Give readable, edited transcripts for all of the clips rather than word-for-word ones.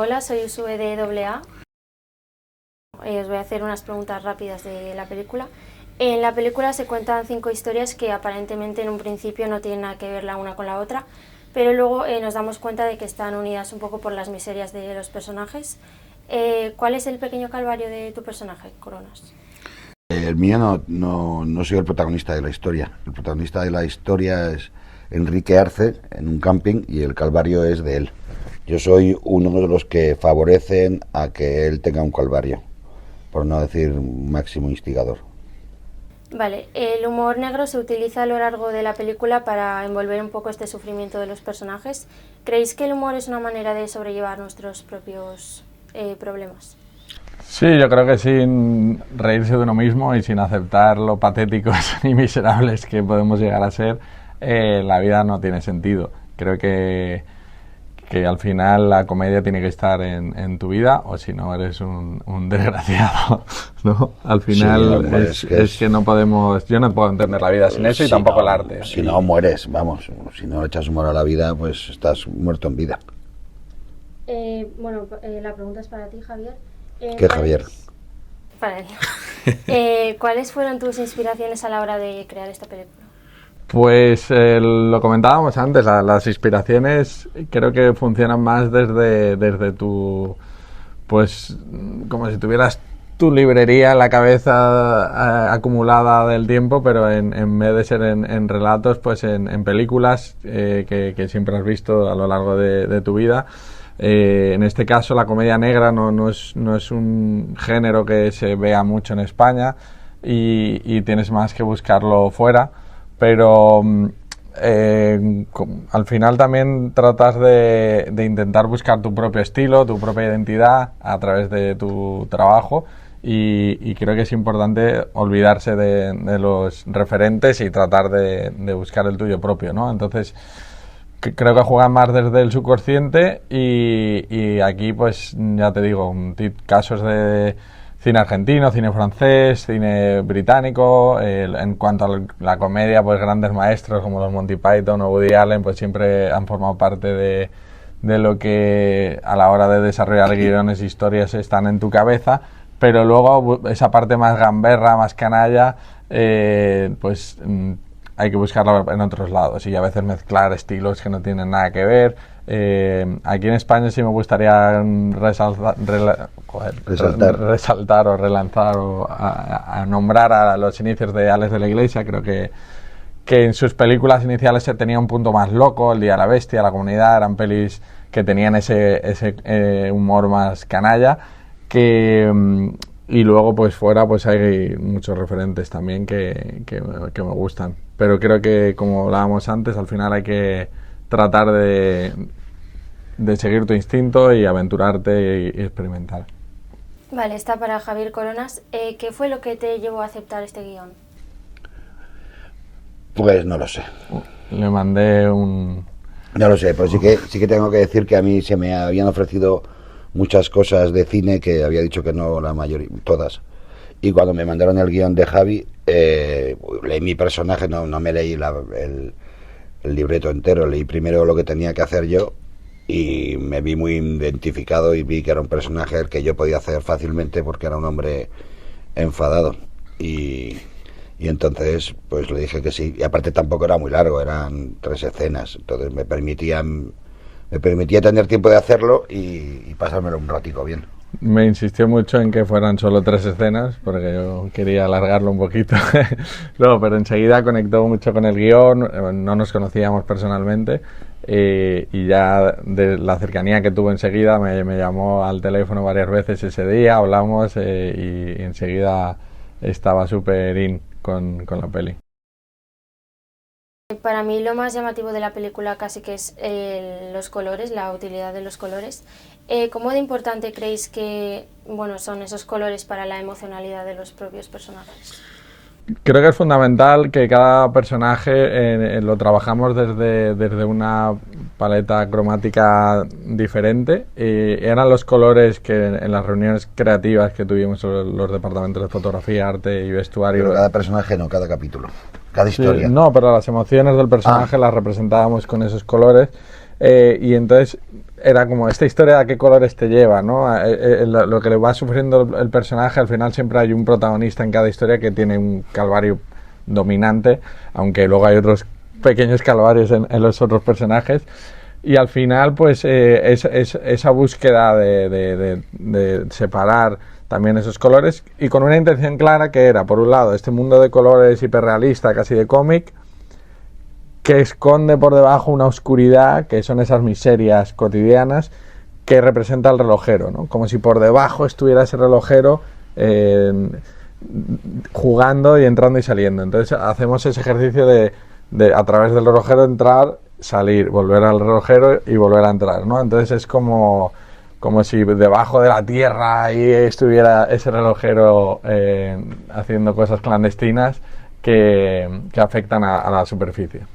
Hola, soy Usue de AA. Os voy a hacer unas preguntas rápidas de la película. En la película se cuentan 5 historias que aparentemente en un principio no tienen nada que ver la una con la otra, pero luego nos damos cuenta de que están unidas un poco por las miserias de los personajes. ¿Cuál es el pequeño calvario de tu personaje, Coronas? El mío no soy el protagonista de la historia. El protagonista de la historia es Enrique Arce en un camping y el calvario es de él. Yo soy uno de los que favorecen a que él tenga un calvario, por no decir máximo instigador. Vale, el humor negro se utiliza a lo largo de la película para envolver un poco este sufrimiento de los personajes. ¿Creéis que el humor es una manera de sobrellevar nuestros propios problemas? Sí, yo creo que sin reírse de uno mismo y sin aceptar lo patéticos y miserables que podemos llegar a ser, la vida no tiene sentido. Creo que al final la comedia tiene que estar en tu vida, o si no eres un desgraciado, ¿no? Al final sí, es que no podemos, yo no puedo entender la vida sin eso y tampoco el arte. Si no mueres, vamos, si no echas humor a la vida, pues estás muerto en vida. La pregunta es para ti, Javier. ¿Qué Javier? Para él. ¿Cuáles fueron tus inspiraciones a la hora de crear esta película? Pues lo comentábamos antes, las inspiraciones creo que funcionan más desde tu, pues como si tuvieras tu librería en la cabeza acumulada del tiempo, pero en vez de ser en relatos, pues en películas que siempre has visto a lo largo de tu vida. En este caso la comedia negra no es un género que se vea mucho en España y tienes más que buscarlo fuera, pero al final también tratas de intentar buscar tu propio estilo, tu propia identidad a través de tu trabajo y creo que es importante olvidarse de los referentes y tratar de buscar el tuyo propio, ¿no? Entonces creo que juegan más desde el subconsciente y aquí pues ya te digo, casos de cine argentino, cine francés, cine británico. En cuanto a la comedia, pues grandes maestros como los Monty Python o Woody Allen pues siempre han formado parte de lo que a la hora de desarrollar guiones e historias están en tu cabeza, pero luego esa parte más gamberra, más canalla, pues hay que buscarla en otros lados y a veces mezclar estilos que no tienen nada que ver. Aquí en España sí me gustaría resaltar o relanzar o a nombrar a los inicios de Alex de la Iglesia. Creo que en sus películas iniciales se tenía un punto más loco, El Día de la Bestia, La Comunidad, eran pelis que tenían ese humor más canalla, y luego pues fuera pues hay muchos referentes también que me gustan, pero creo que, como hablábamos antes, al final hay que tratar de seguir tu instinto y aventurarte y experimentar. Vale, está para Javier Coronas. ¿Qué fue lo que te llevó a aceptar este guión? Pues no lo sé. Le mandé un... No lo sé, pero sí que tengo que decir que a mí se me habían ofrecido muchas cosas de cine que había dicho que no, la mayoría, todas. Y cuando me mandaron el guión de Javi, leí mi personaje, no me leí el libreto entero, leí primero lo que tenía que hacer yo y me vi muy identificado y vi que era un personaje el que yo podía hacer fácilmente porque era un hombre enfadado y entonces pues le dije que sí, y aparte tampoco era muy largo, eran 3 escenas, entonces me permitía tener tiempo de hacerlo y pasármelo un ratico bien. Me insistió mucho en que fueran solo 3 escenas porque yo quería alargarlo un poquito. No, pero enseguida conectó mucho con el guión, no nos conocíamos personalmente, y ya de la cercanía que tuvo enseguida me llamó al teléfono varias veces ese día, hablamos y enseguida estaba súper in con la peli. Para mí lo más llamativo de la película casi que es los colores, la utilidad de los colores. ¿Cómo de importante creéis que son esos colores para la emocionalidad de los propios personajes? Creo que es fundamental que cada personaje lo trabajamos desde una paleta cromática diferente. Eran los colores que en las reuniones creativas que tuvimos los departamentos de fotografía, arte y vestuario. Pero cada personaje no, cada capítulo, cada historia. No, pero las emociones del personaje las representábamos con esos colores. Y entonces era como esta historia a qué colores te lleva, ¿no? Lo que le va sufriendo el personaje, al final siempre hay un protagonista en cada historia que tiene un calvario dominante, aunque luego hay otros pequeños calvarios en los otros personajes. Y al final, pues, esa búsqueda de separar también esos colores y con una intención clara que era, por un lado, este mundo de colores hiperrealista, casi de cómic, que esconde por debajo una oscuridad, que son esas miserias cotidianas que representa el relojero, ¿no? Como si por debajo estuviera ese relojero jugando y entrando y saliendo. Entonces hacemos ese ejercicio de a través del relojero entrar, salir, volver al relojero y volver a entrar, ¿no? Entonces es como si debajo de la tierra ahí estuviera ese relojero haciendo cosas clandestinas que afectan a la superficie.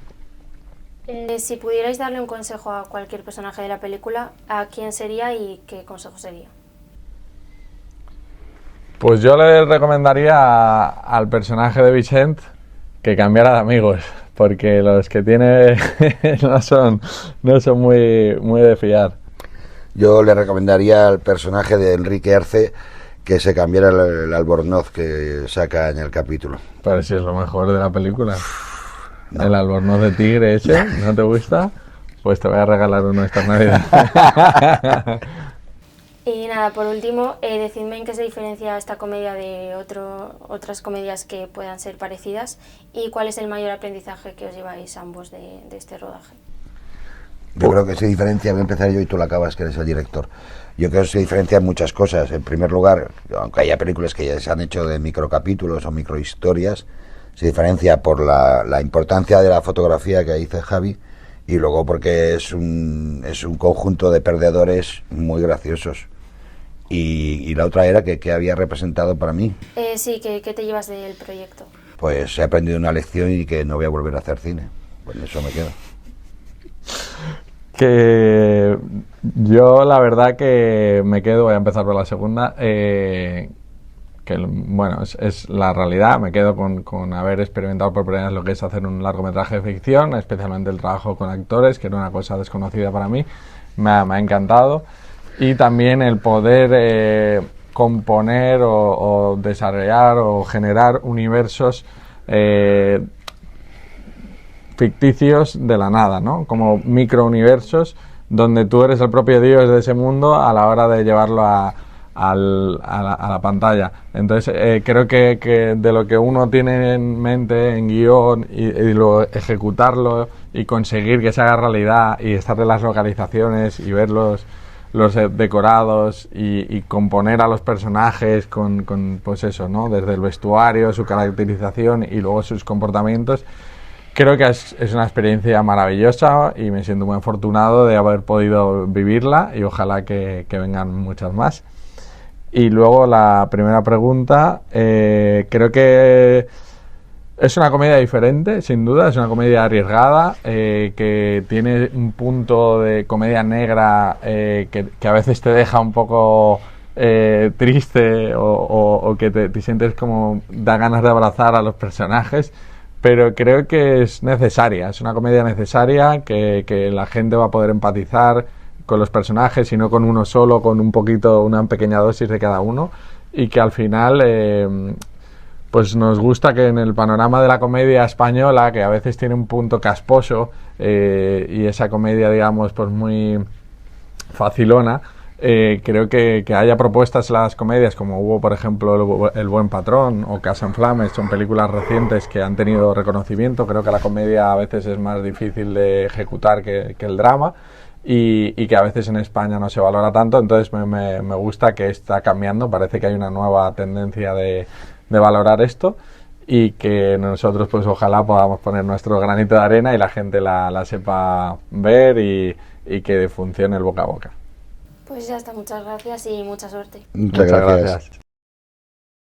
Si pudierais darle un consejo a cualquier personaje de la película, ¿a quién sería y qué consejo sería? Pues yo le recomendaría al personaje de Vicent que cambiara de amigos, porque los que tiene no son muy de fiar. Yo le recomendaría al personaje de Enrique Arce que se cambiara el albornoz que saca en el capítulo. Pero si es lo mejor de la película. No. El albornoz de tigre ese, ¿no te gusta? Pues te voy a regalar uno esta Navidad. Y nada, por último, decidme en qué se diferencia esta comedia de otras comedias que puedan ser parecidas y cuál es el mayor aprendizaje que os lleváis ambos de este rodaje. Yo creo que se diferencia, voy a empezar yo y tú la acabas, que eres el director. Yo creo que se diferencia en muchas cosas. En primer lugar, aunque haya películas que ya se han hecho de microcapítulos o microhistorias, se diferencia por la importancia de la fotografía que dice Javi y luego porque es un conjunto de perdedores muy graciosos. Y la otra era que había representado para mí. Sí, ¿qué te llevas del proyecto? Pues he aprendido una lección y que no voy a volver a hacer cine. Pues eso me quedo. Que yo la verdad que me quedo, voy a empezar por la segunda, que bueno, es la realidad, me quedo con haber experimentado por primera vez lo que es hacer un largometraje de ficción, especialmente el trabajo con actores, que era una cosa desconocida para mí, me ha encantado, y también el poder componer o desarrollar o generar universos ficticios de la nada, ¿no? Como microuniversos donde tú eres el propio dios de ese mundo a la hora de llevarlo a la pantalla. Entonces creo que de lo que uno tiene en mente, en guión, y luego ejecutarlo y conseguir que se haga realidad y estar en las localizaciones y ver los decorados y componer a los personajes con pues eso, ¿no? Desde el vestuario, su caracterización y luego sus comportamientos. Creo que es una experiencia maravillosa y me siento muy afortunado de haber podido vivirla y ojalá que vengan muchas más. Y luego la primera pregunta, creo que es una comedia diferente, sin duda, es una comedia arriesgada, que tiene un punto de comedia negra que a veces te deja un poco triste o que te sientes como da ganas de abrazar a los personajes. Pero creo que es necesaria, es una comedia necesaria, que la gente va a poder empatizar con los personajes y no con uno solo, con una pequeña dosis de cada uno, y que al final pues nos gusta que en el panorama de la comedia española, que a veces tiene un punto casposo y esa comedia, digamos, pues muy facilona, creo que haya propuestas en las comedias como hubo, por ejemplo, El Buen Patrón o Casa en Flames, son películas recientes que han tenido reconocimiento. Creo que la comedia a veces es más difícil de ejecutar que el drama y que a veces en España no se valora tanto. Entonces me gusta que está cambiando, parece que hay una nueva tendencia de valorar esto y que nosotros pues ojalá podamos poner nuestro granito de arena y la gente la sepa ver y que funcione el boca a boca. Pues ya está, muchas gracias y mucha suerte. Muchas gracias.